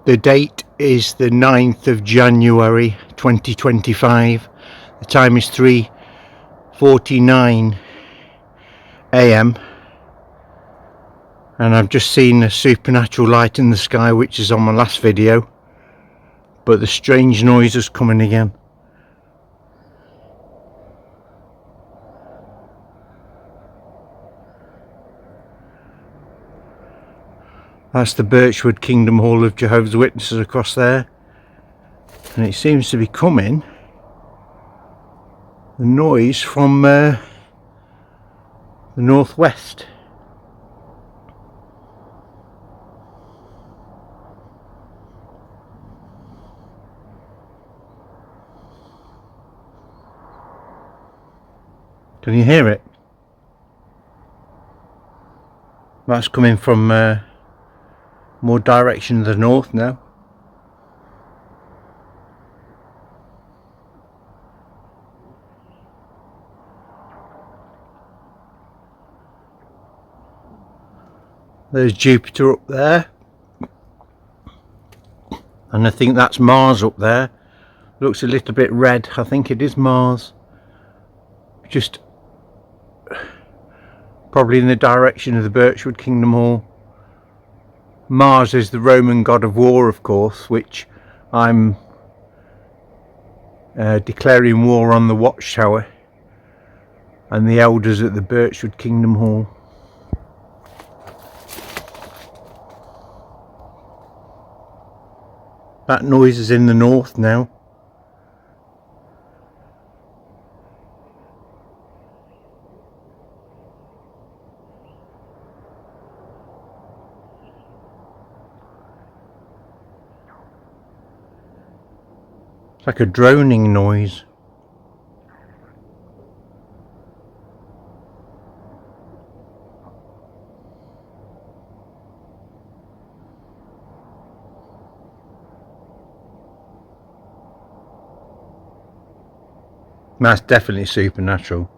The date is the 9th of January 2025. The time is 3:49 AM, and I've just seen a supernatural light in the sky, which is on my last video, but the strange noise is coming again. That's the Birchwood Kingdom Hall of Jehovah's Witnesses across there, and it seems to be coming, the noise, from the northwest. Can you hear it? That's coming from more direction to the north now. There's Jupiter up there, and I think that's Mars up there. Looks a little bit red. I think it is Mars, just probably in the direction of the Birchwood Kingdom Hall. Mars is the Roman god of war, of course, which I'm declaring war on the Watchtower and the elders at the Birchwood Kingdom Hall. That noise is in the north now. It's like a droning noise. That's definitely supernatural.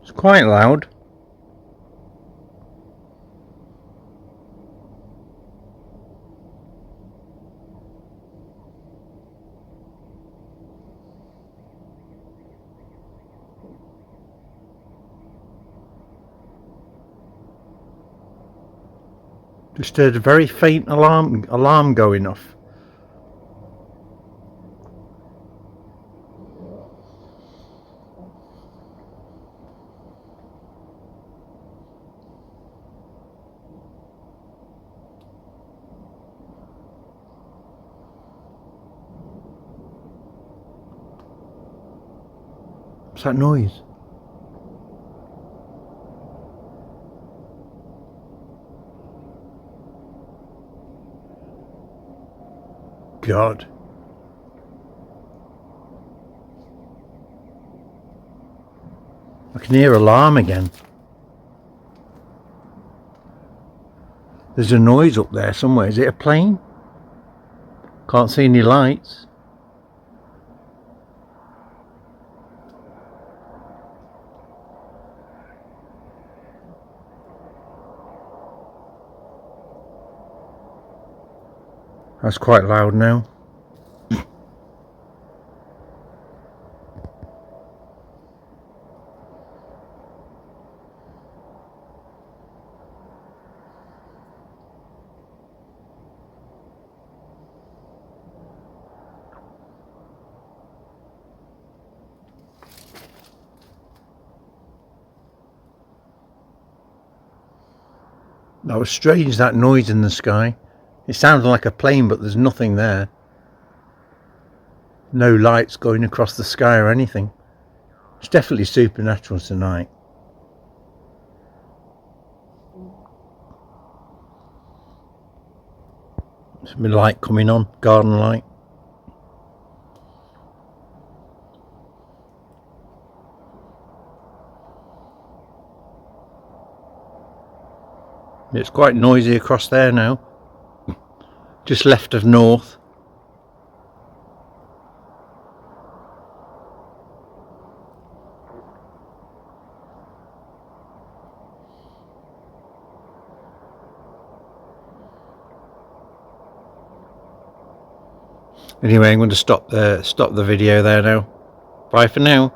It's quite loud. Just heard a very faint alarm going off. What's that noise? God. I can hear alarm again. There's a noise up there somewhere. Is it a plane? Can't see any lights. That's quite loud now. That was strange, that noise in the sky. It sounded like a plane, but there's nothing there. No lights going across the sky or anything. It's definitely supernatural tonight. Some light coming on, garden light. It's quite noisy across there now. just left of north. Anyway, I'm going to stop the video there now. Bye for now.